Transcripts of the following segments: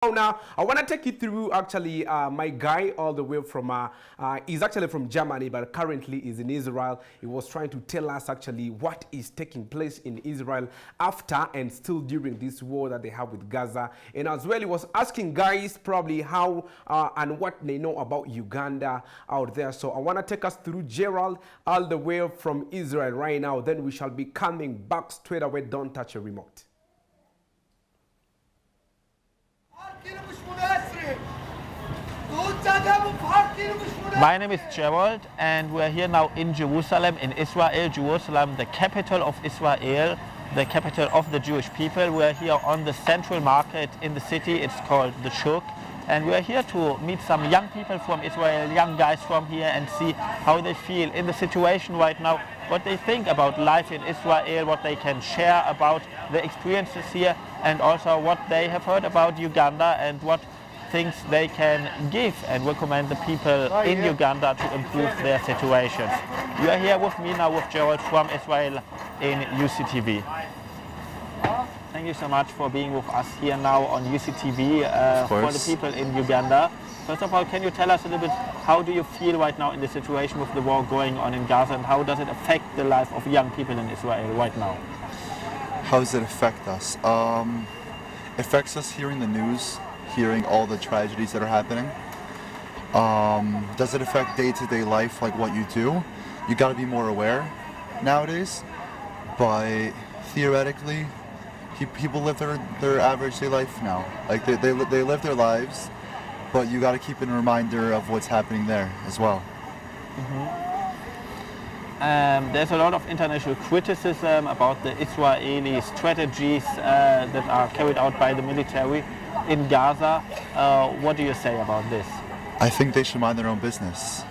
Now, I want to take you through actually my guy all the way from, he's actually from Germany, but currently is in Israel. He was trying to tell us actually what is taking place in Israel after and still during this war that they have with Gaza. And as well, he was asking guys probably how and what they know about Uganda out there. So I want to take us through Gerald all the way from Israel right now. Then we shall be coming back straight away. Don't touch your remote. My name is Gerald, and we're here now in Jerusalem, in Israel. Jerusalem, the capital of Israel, the capital of the Jewish people. We're here on the central market in the city. It's called the Shuk. And we're here to meet some young people from Israel, young guys from here, and see how they feel in the situation right now, what they think about life in Israel, what they can share about the experiences here, and also what they have heard about Uganda and what things they can give and recommend the people in Uganda to improve their situations. You are here with me now with Gerald from Israel in UCTV. Thank you so much for being with us here now on UCTV for the people in Uganda. First of all, can you tell us a little bit, how do you feel right now in the situation with the war going on in Gaza, and how does it affect the life of young people in Israel right now? How does it affect us? It affects us hearing the news, hearing all the tragedies that are happening. Does it affect day-to-day life, like what you do? You got to be more aware nowadays, but theoretically, people live their average day life now. Like they live their lives, but you got to keep in reminder of what's happening there as well. There's a lot of international criticism about the Israeli strategies that are carried out by the military in Gaza. What do you say about this? I think they should mind their own business.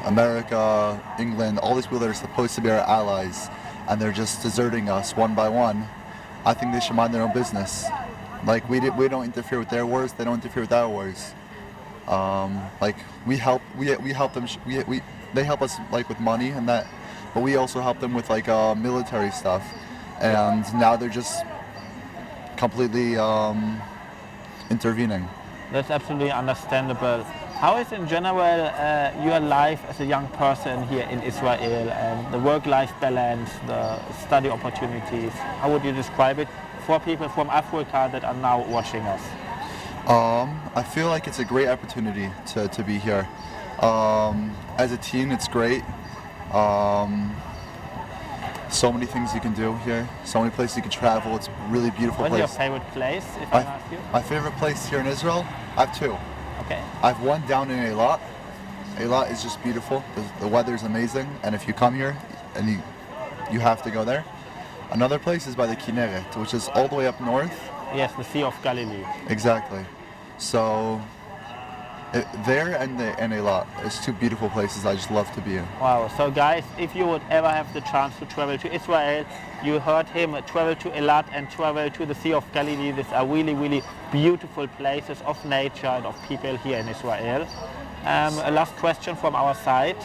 America, England, all these people that are supposed to be our allies, and they're just deserting us one by one. I think they should mind their own business. Like we don't interfere with their wars, they don't interfere with our wars. Like we help them. They help us like with money and that, but we also help them with like military stuff. And now they're just completely intervening. That's absolutely understandable. How is in general your life as a young person here in Israel, and the work-life balance, the study opportunities? How would you describe it for people from Africa that are now watching us? I feel like it's a great opportunity to be here. As a teen, it's great. So many things you can do here, so many places you can travel. It's a really beautiful place. What's your favorite place, if I ask you? My favorite place here in Israel? I have two. Okay. I have one down in Eilat. Eilat is just beautiful. The weather is amazing, and if you come here, and you have to go there. Another place is by the Kinneret, which is all the way up north. Yes, the Sea of Galilee. Exactly. So there and Eilat is two beautiful places I just love to be in. Wow. So guys, if you would ever have the chance to travel to Israel, you heard him, travel to Eilat and travel to the Sea of Galilee. These are really, really beautiful places of nature and of people here in Israel. A last question from our side.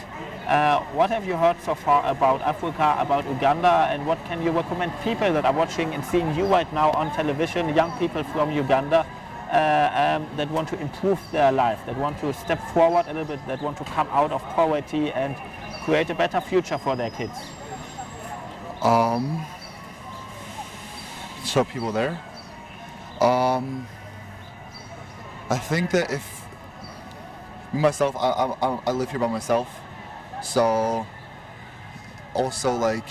What have you heard so far about Africa, about Uganda, and what can you recommend people that are watching and seeing you right now on television, young people from Uganda, that want to improve their life, that want to step forward a little bit, that want to come out of poverty and create a better future for their kids? So people there? I think that if myself, I live here by myself, so also like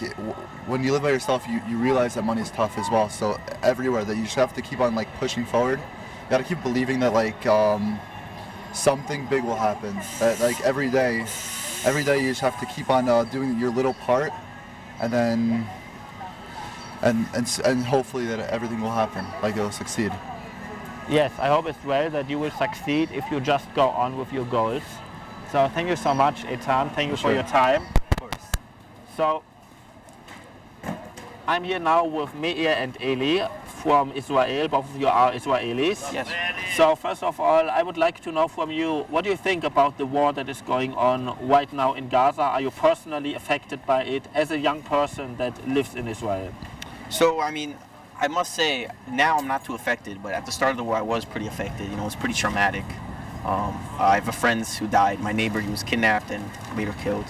when you live by yourself, you realize that money is tough as well. So everywhere that you just have to keep on like pushing forward. You gotta keep believing that like something big will happen. That like every day you just have to keep on doing your little part, and then and hopefully that everything will happen. Like it'll succeed. Yes, I hope as well that you will succeed if you just go on with your goals. So thank you so much, Etan. Thank you for your time. Of course. So I'm here now with Meir and Eli from Israel. Both of you are Israelis. Yes. So first of all, I would like to know from you, what do you think about the war that is going on right now in Gaza? Are you personally affected by it as a young person that lives in Israel? So, I mean, I must say, now I'm not too affected, but at the start of the war, I was pretty affected. You know, it was pretty traumatic. I have a friend who died. My neighbor, he was kidnapped and later killed.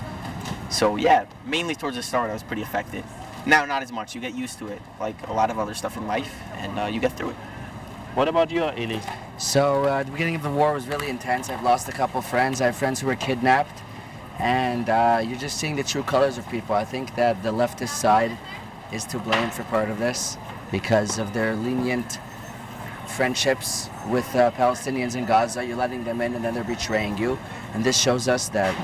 So yeah, mainly towards the start, I was pretty affected. Now, not as much. You get used to it, like a lot of other stuff in life, and you get through it. What about you, Eli? So the beginning of the war was really intense. I've lost a couple friends. I have friends who were kidnapped, and you're just seeing the true colors of people. I think that the leftist side is to blame for part of this because of their lenient friendships with Palestinians in Gaza. You're letting them in and then they're betraying you. And this shows us that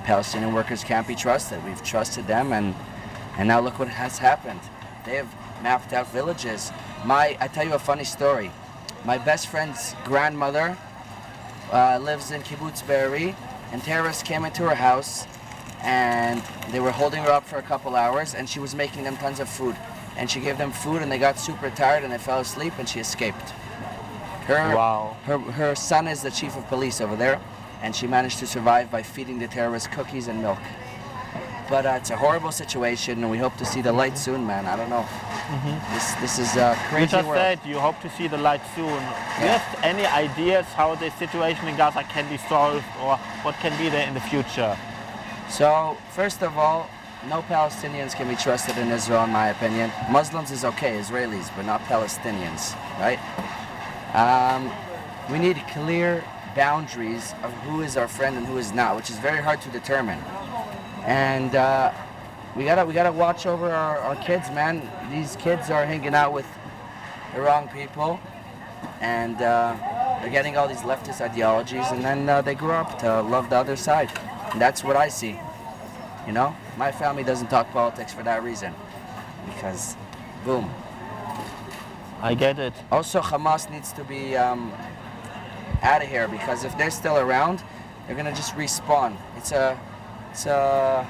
Palestinian workers can't be trusted. We've trusted them, and now look what has happened. They have mapped out villages. I tell you a funny story. My best friend's grandmother lives in Kibbutz Be'eri, and terrorists came into her house and they were holding her up for a couple hours, and she was making them tons of food. And she gave them food and they got super tired and they fell asleep and she escaped. Her son is the chief of police over there, and she managed to survive by feeding the terrorists cookies and milk. But it's a horrible situation, and we hope to see the light soon, man. I don't know. This is a crazy You just world. said you hope to see the light soon. Do you have any ideas how the situation in Gaza can be solved, or what can be there in the future? So, first of all, no Palestinians can be trusted in Israel, in my opinion. Muslims is okay, Israelis, but not Palestinians, right? We need clear boundaries of who is our friend and who is not, which is very hard to determine. And we gotta watch over our kids, man. These kids are hanging out with the wrong people, and they're getting all these leftist ideologies, and then they grow up to love the other side. And that's what I see. You know, my family doesn't talk politics for that reason, because, boom. I get it. Also, Hamas needs to be out of here, because if they're still around, they're gonna just respawn. It's a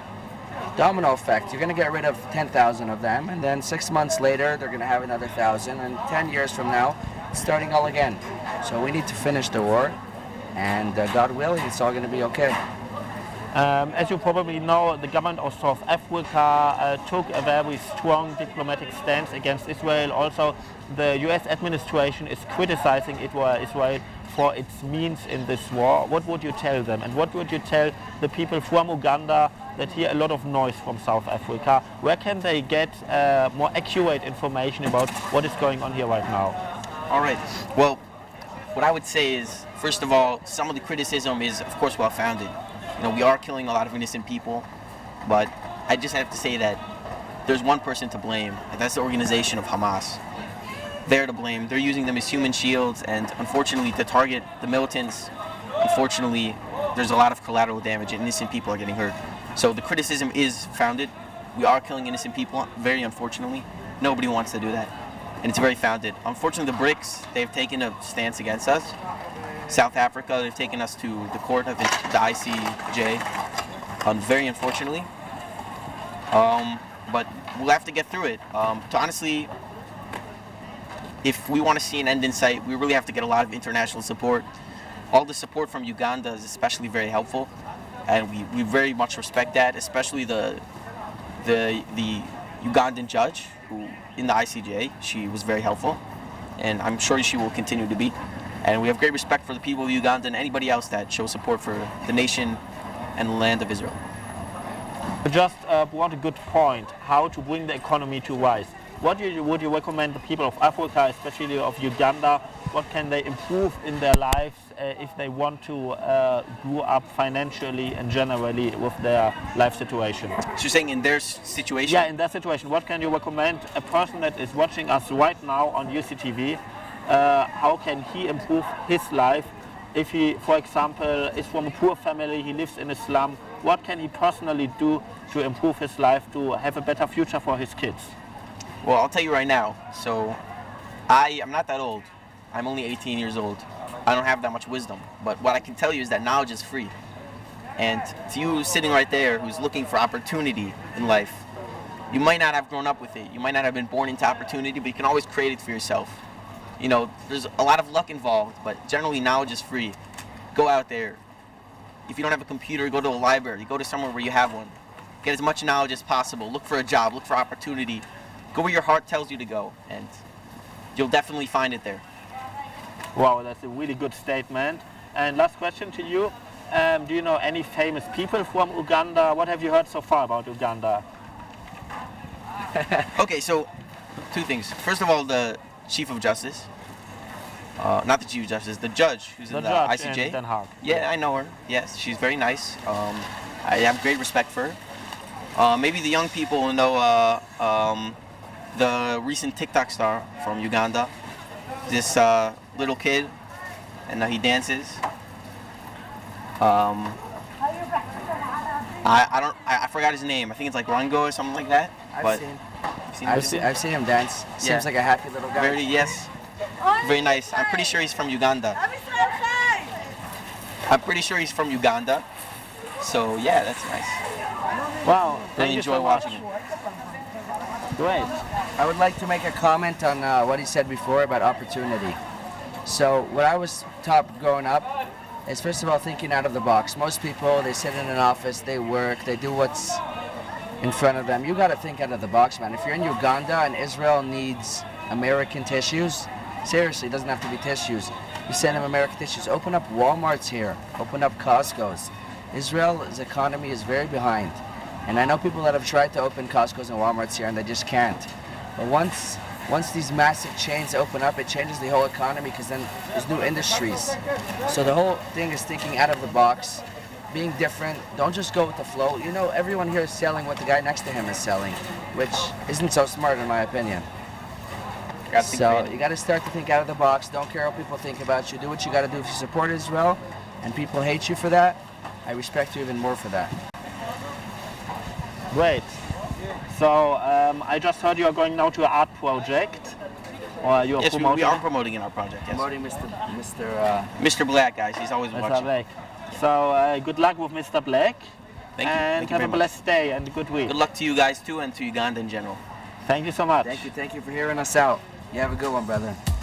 domino effect. You're gonna get rid of 10,000 of them, and then 6 months later, they're gonna have another 1,000, and 10 years from now, it's starting all again. So we need to finish the war, and God willing, it's all gonna be okay. As you probably know, the government of South Africa took a very strong diplomatic stance against Israel. Also, the US administration is criticizing Israel for its means in this war. What would you tell them? And what would you tell the people from Uganda that hear a lot of noise from South Africa? Where can they get more accurate information about what is going on here right now? All right. Well, what I would say is, first of all, some of the criticism is, of course, well-founded. You know, we are killing a lot of innocent people, but I just have to say that there's one person to blame, and that's the organization of Hamas. They're to blame. They're using them as human shields, and unfortunately, to target the militants, unfortunately, there's a lot of collateral damage, and innocent people are getting hurt. So the criticism is founded. We are killing innocent people, very unfortunately. Nobody wants to do that, and it's very founded. Unfortunately, the BRICS, they've taken a stance against us. South Africa, they've taken us to the court of the ICJ, very unfortunately. But we'll have to get through it. Honestly, if we want to see an end in sight, we really have to get a lot of international support. All the support from Uganda is especially very helpful, and we very much respect that, especially the Ugandan judge who in the ICJ. She was very helpful, and I'm sure she will continue to be. And we have great respect for the people of Uganda and anybody else that shows support for the nation and the land of Israel. Just want a good point, how to bring the economy to rise. What would you recommend the people of Africa, especially of Uganda, what can they improve in their lives if they want to grow up financially and generally with their life situation? So you're saying in their situation? Yeah, in their situation. What can you recommend a person that is watching us right now on UCTV? How can he improve his life if he, for example, is from a poor family, he lives in a slum? What can he personally do to improve his life, to have a better future for his kids? Well, I'll tell you right now. So I'm not that old. I'm only 18 years old. I don't have that much wisdom. But what I can tell you is that knowledge is free. And to you sitting right there who's looking for opportunity in life, you might not have grown up with it. You might not have been born into opportunity, but you can always create it for yourself. You know, there's a lot of luck involved, but generally knowledge is free. Go out there. If you don't have a computer, go to a library. Go to somewhere where you have one. Get as much knowledge as possible. Look for a job. Look for opportunity. Go where your heart tells you to go. And you'll definitely find it there. Wow, that's a really good statement. And last question to you. Do you know any famous people from Uganda? What have you heard so far about Uganda? Okay, so two things. First of all, the Chief of Justice. Not the Chief of Justice, the judge who's in the judge ICJ. in Den Haag. Yeah, I know her. Yes, she's very nice. I have great respect for her. Maybe the young people will know the recent TikTok star from Uganda. This little kid, and he dances. I forgot his name. I think it's like Rango or something like that. I've seen him dance. Seems like a happy little guy. Yes. Very nice. I'm pretty sure he's from Uganda. So yeah, that's nice. Wow, Really thank you enjoy so much. watching it. Great. I would like to make a comment on what he said before about opportunity. So what I was taught growing up is first of all thinking out of the box. Most people, they sit in an office, they work, they do what's in front of them. You got to think out of the box, man. If you're in Uganda and Israel needs American tissues, seriously, it doesn't have to be tissues. You send them American tissues. Open up Walmarts here. Open up Costco's. Israel's economy is very behind. And I know people that have tried to open Costco's and Walmarts here and they just can't. But once these massive chains open up, it changes the whole economy because then there's new industries. So the whole thing is thinking out of the box, being different. Don't just go with the flow. You know, everyone here is selling what the guy next to him is selling, which isn't so smart in my opinion. So you got to start to think out of the box. Don't care what people think about you. Do what you got to do. If you support Israel and people hate you for that, I respect you even more for that. Great. So I just heard you are going now to an art project, or you are Yes, promoting. we are promoting in our project. Yes. Promoting Mr. Black, guys. He's always Mr. watching. Black. So good luck with Mr. Black. Thank you. And Thank you have very a much. blessed day and a good week. Good luck to you guys too, and to Uganda in general. Thank you so much. Thank you for hearing us out. You have a good one, brother.